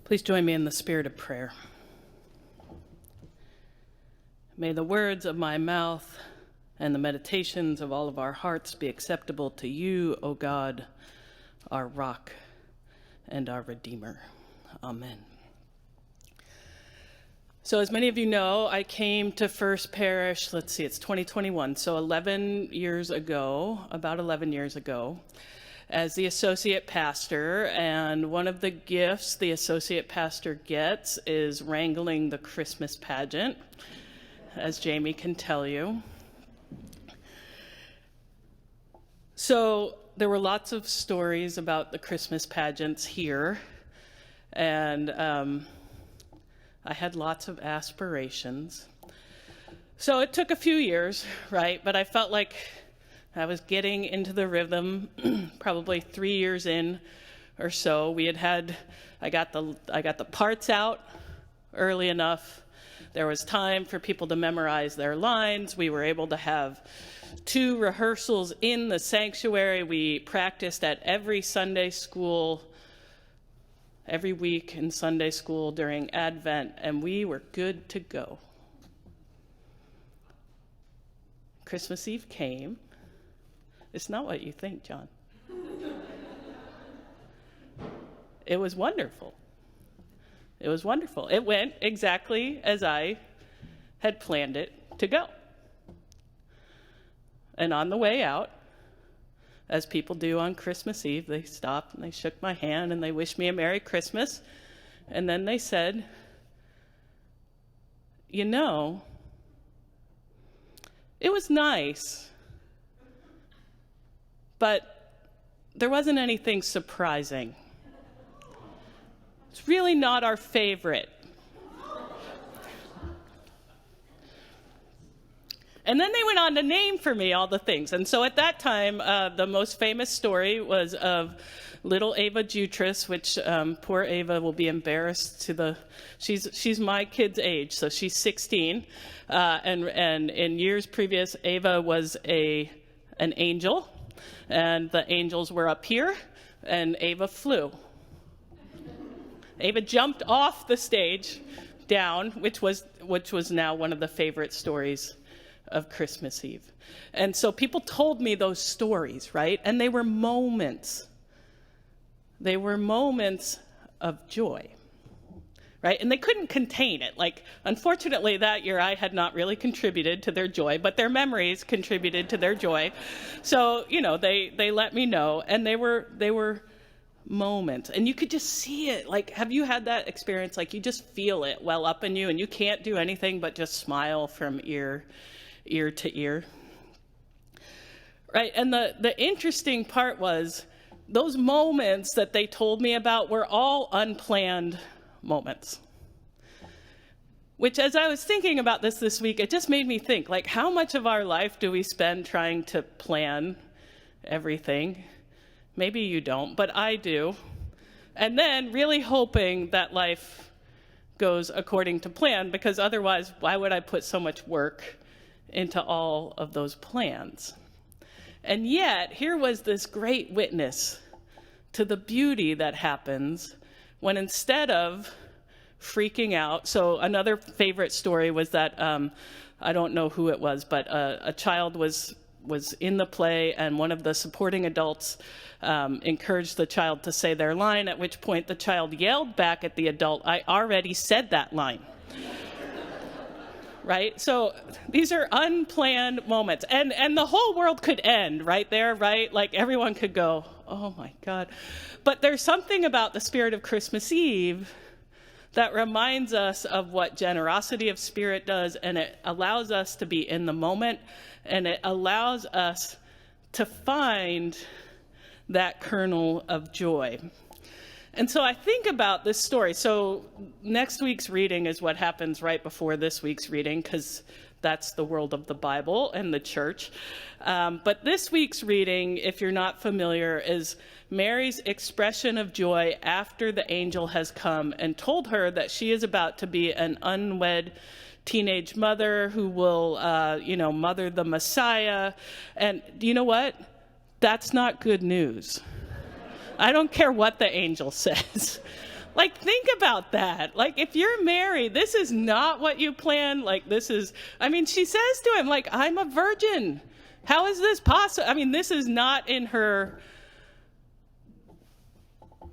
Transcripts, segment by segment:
Please join me in the spirit of prayer. May the words of my mouth and the meditations of all of our hearts be acceptable to you, O God, our rock and our Redeemer. Amen. So as many of you know, I came to First Parish, it's 2021, so about 11 years ago, as the associate pastor, and one of the gifts the associate pastor gets is wrangling the Christmas pageant, as Jamie can tell you. So there were lots of stories about the Christmas pageants here, and I had lots of aspirations. So it took a few years, right? But I felt like I was getting into the rhythm. Probably 3 years in or so. I got the parts out early enough. There was time for people to memorize their lines. We were able to have 2 rehearsals in the sanctuary. We practiced at every Sunday school, every week in Sunday school during Advent, and we were good to go. Christmas Eve came. It's not what you think, John. It was wonderful. It was wonderful. It went exactly as I had planned it to go. And on the way out, as people do on Christmas Eve, they stopped and they shook my hand and they wished me a Merry Christmas. And then they said, you know, it was nice, but there wasn't anything surprising. It's really not our favorite. And then they went on to name for me all the things. And so at that time, the most famous story was of little Ava Jutras, which poor Ava will be embarrassed she's my kid's age, so she's 16. And in years previous, Ava was an angel, and the angels were up here, and Ava flew. Ava jumped off the stage down, which was now one of the favorite stories of Christmas Eve. And so people told me those stories, right? And they were moments. They were moments of joy, right? And they couldn't contain it. Unfortunately, that year I had not really contributed to their joy, but their memories contributed to their joy. So, they let me know, and they were moments. And you could just see it. Have you had that experience? You just feel it well up in you, and you can't do anything but just smile from ear to ear, right? And the interesting part was those moments that they told me about were all unplanned moments, which, as I was thinking about this week, it just made me think, how much of our life do we spend trying to plan everything? Maybe you don't, but I do. And then really hoping that life goes according to plan, because otherwise, why would I put so much work into all of those plans? And yet, here was this great witness to the beauty that happens when, instead of freaking out, so another favorite story was that, I don't know who it was, but a child was in the play, and one of the supporting adults encouraged the child to say their line, at which point the child yelled back at the adult, "I already said that line." Right? So these are unplanned moments. And the whole world could end right there, right? Everyone could go, oh my God. But there's something about the spirit of Christmas Eve that reminds us of what generosity of spirit does, and it allows us to be in the moment, and it allows us to find that kernel of joy. And so I think about this story. So next week's reading is what happens right before this week's reading, because that's the world of the Bible and the church. But this week's reading, if you're not familiar, is Mary's expression of joy after the angel has come and told her that she is about to be an unwed teenage mother who will, mother the Messiah. And you know what? That's not good news. I don't care what the angel says. Like, think about that. Like, if you're married, this is not what you planned. Like, she says to him, like, I'm a virgin. How is this possible? I mean, this is not in her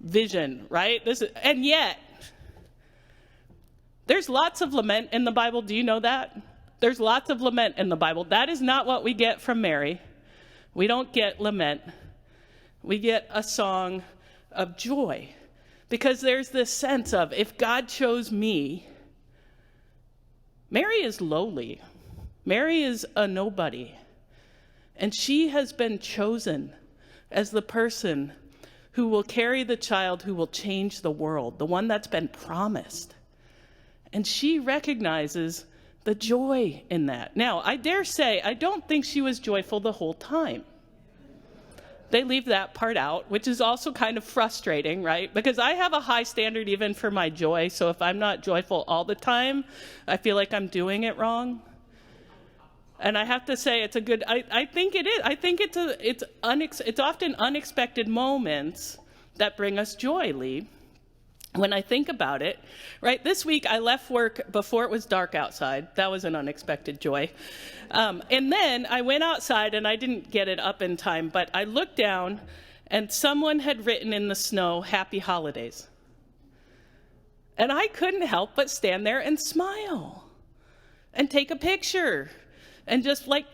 vision, right? And yet, there's lots of lament in the Bible. Do you know that? There's lots of lament in the Bible. That is not what we get from Mary. We don't get lament. We get a song of joy. Because there's this sense of, if God chose me, Mary is lowly. Mary is a nobody. And she has been chosen as the person who will carry the child who will change the world, the one that's been promised. And she recognizes the joy in that. Now, I dare say, I don't think she was joyful the whole time. They leave that part out, which is also kind of frustrating, right? Because I have a high standard even for my joy. So if I'm not joyful all the time, I feel like I'm doing it wrong. And I have to say, it's a good, I think it is. I think it's often unexpected moments that bring us joy, Lee. When I think about it, right? This week I left work before it was dark outside. That was an unexpected joy. And then I went outside and I didn't get it up in time, but I looked down and someone had written in the snow, "Happy Holidays." And I couldn't help but stand there and smile and take a picture and just like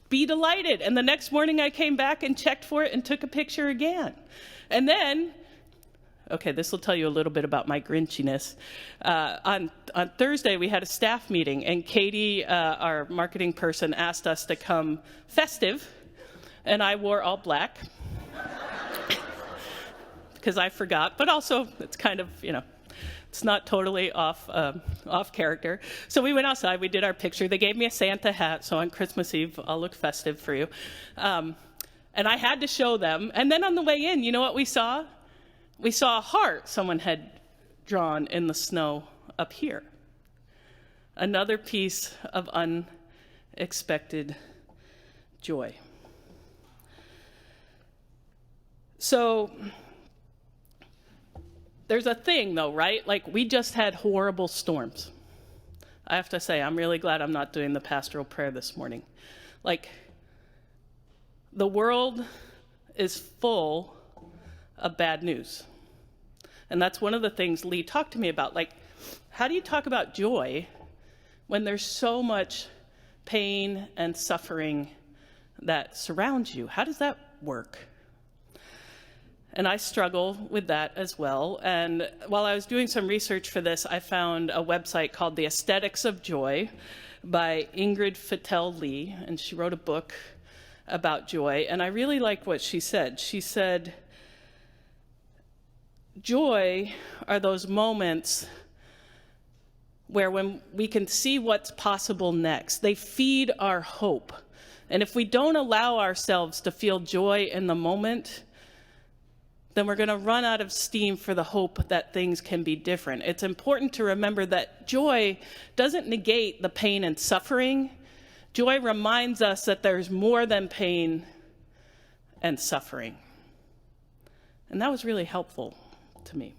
be delighted. And the next morning I came back and checked for it and took a picture again. And then, okay, this will tell you a little bit about my Grinchiness. On Thursday, we had a staff meeting, and Katie, our marketing person, asked us to come festive, and I wore all black because I forgot, but also it's kind of, it's not totally off character. So we went outside, we did our picture. They gave me a Santa hat, so on Christmas Eve, I'll look festive for you. And I had to show them. And then on the way in, you know what we saw? We saw a heart someone had drawn in the snow up here. Another piece of unexpected joy. So there's a thing though, right? Like, we just had horrible storms. I have to say, I'm really glad I'm not doing the pastoral prayer this morning. Like, the world is full of bad news. And that's one of the things Lee talked to me about. Like, how do you talk about joy when there's so much pain and suffering that surrounds you? How does that work? And I struggle with that as well. And while I was doing some research for this, I found a website called The Aesthetics of Joy by Ingrid Fettel Lee. And she wrote a book about joy. And I really liked what she said. She said, joy are those moments where when we can see what's possible next. They feed our hope. And if we don't allow ourselves to feel joy in the moment, then we're going to run out of steam for the hope that things can be different. It's important to remember that joy doesn't negate the pain and suffering. Joy reminds us that there's more than pain and suffering. And that was really helpful to me.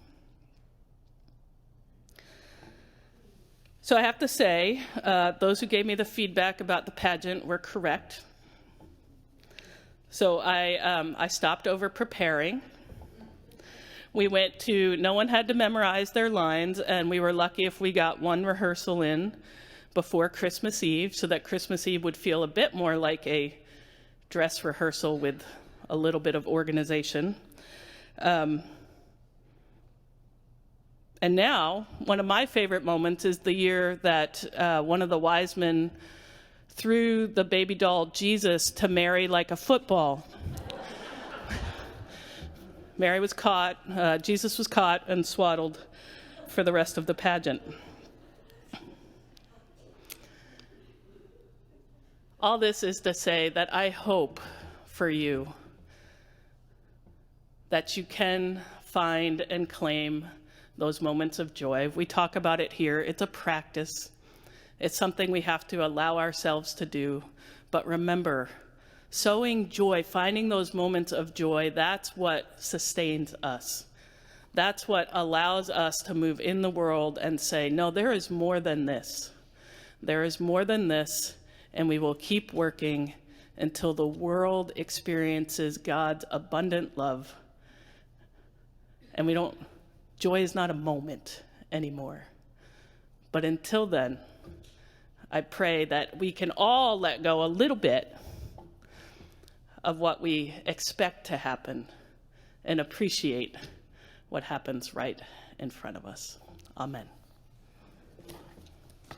So I have to say, those who gave me the feedback about the pageant were correct. So I stopped over preparing. We went to, no one had to memorize their lines, and we were lucky if we got one rehearsal in before Christmas Eve, so that Christmas Eve would feel a bit more like a dress rehearsal with a little bit of organization. And now, one of my favorite moments is the year that one of the wise men threw the baby doll Jesus to Mary like a football. Mary was caught, Jesus was caught and swaddled for the rest of the pageant. All this is to say that I hope for you that you can find and claim those moments of joy. We talk about it here. It's a practice. It's something we have to allow ourselves to do. But remember, sowing joy, finding those moments of joy, that's what sustains us. That's what allows us to move in the world and say, no, there is more than this. There is more than this, and we will keep working until the world experiences God's abundant love. And joy is not a moment anymore. But until then, I pray that we can all let go a little bit of what we expect to happen and appreciate what happens right in front of us. Amen.